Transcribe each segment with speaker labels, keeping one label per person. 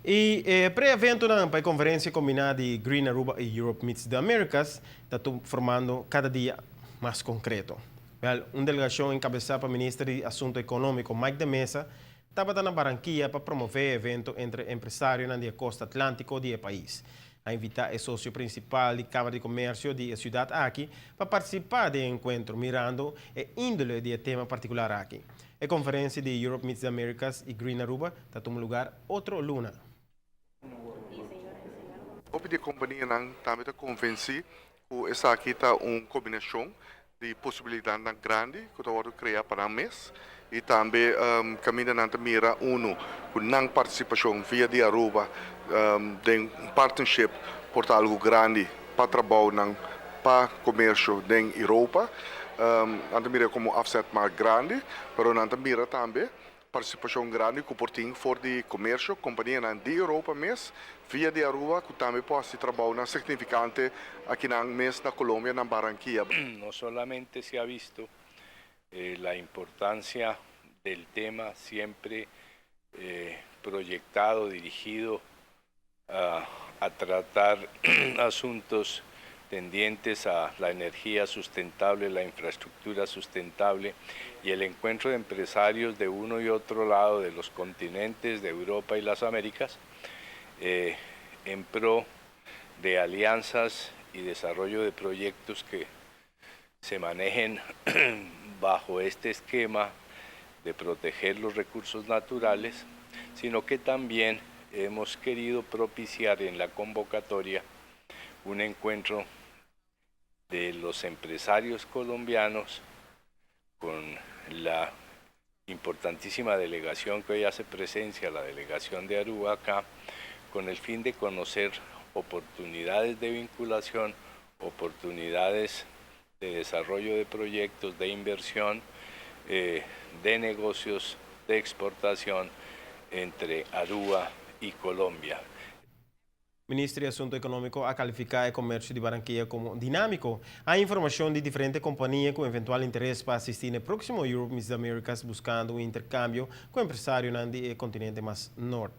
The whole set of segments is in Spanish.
Speaker 1: E pre-evento na para a conferência combinada de Green Aruba e Europe Meets the Americas, está formando cada dia mais concreto. Uma delegação encabeçada pelo ministro de Assunto Econômico, Mike de Mesa, estava na Barranquilla para promover evento entre empresários na costa atlântico do país. A invitar o sócio principal da Câmara de Comércio da cidade aqui para participar do encontro, mirando a índole do tema particular aqui. A conferência de Europe Meets the Americas e Green Aruba está tomando lugar outra luna.
Speaker 2: De companhia também convenci que essa aqui está uma combinação de possibilidades grande que está criar para o mês e também caminha na mira que não participação via de Aruba de partnership por algo grande para trabalho para comércio na Europa na mira como offset mais grande, mas na mira também participação grande que portinho for de comércio, companhia de Europa mês, via de Aruba, que também pode trabalhar significante aqui na mês na Colômbia, na Barranquilla.
Speaker 3: No solamente se ha visto la importancia del tema siempre proyectado, dirigido a tratar asuntos tendientes a la energía sustentable, la infraestructura sustentable y el encuentro de empresarios de uno y otro lado de los continentes de Europa y las Américas en pro de alianzas y desarrollo de proyectos que se manejen bajo este esquema de proteger los recursos naturales, sino que también hemos querido propiciar en la convocatoria un encuentro de los empresarios colombianos con la importantísima delegación que hoy hace presencia, la delegación de Aruba acá, con el fin de conocer oportunidades de vinculación, oportunidades de desarrollo de proyectos, de inversión, de negocios, de exportación entre Aruba y Colombia.
Speaker 1: Ministro de Assunto Econômico a qualificar o comércio de Barranquilla como dinâmico. Há informação de diferentes companhias com eventual interesse para assistir no próximo Europe Meets the Americas, buscando um intercâmbio com empresários no continente mais norte.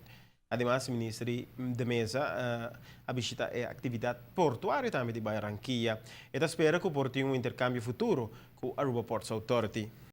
Speaker 1: Además, o ministro de Mesa a visitar a atividade portuária também de Barranquilla. E espera que porte um intercâmbio futuro com a Aruba Ports Authority.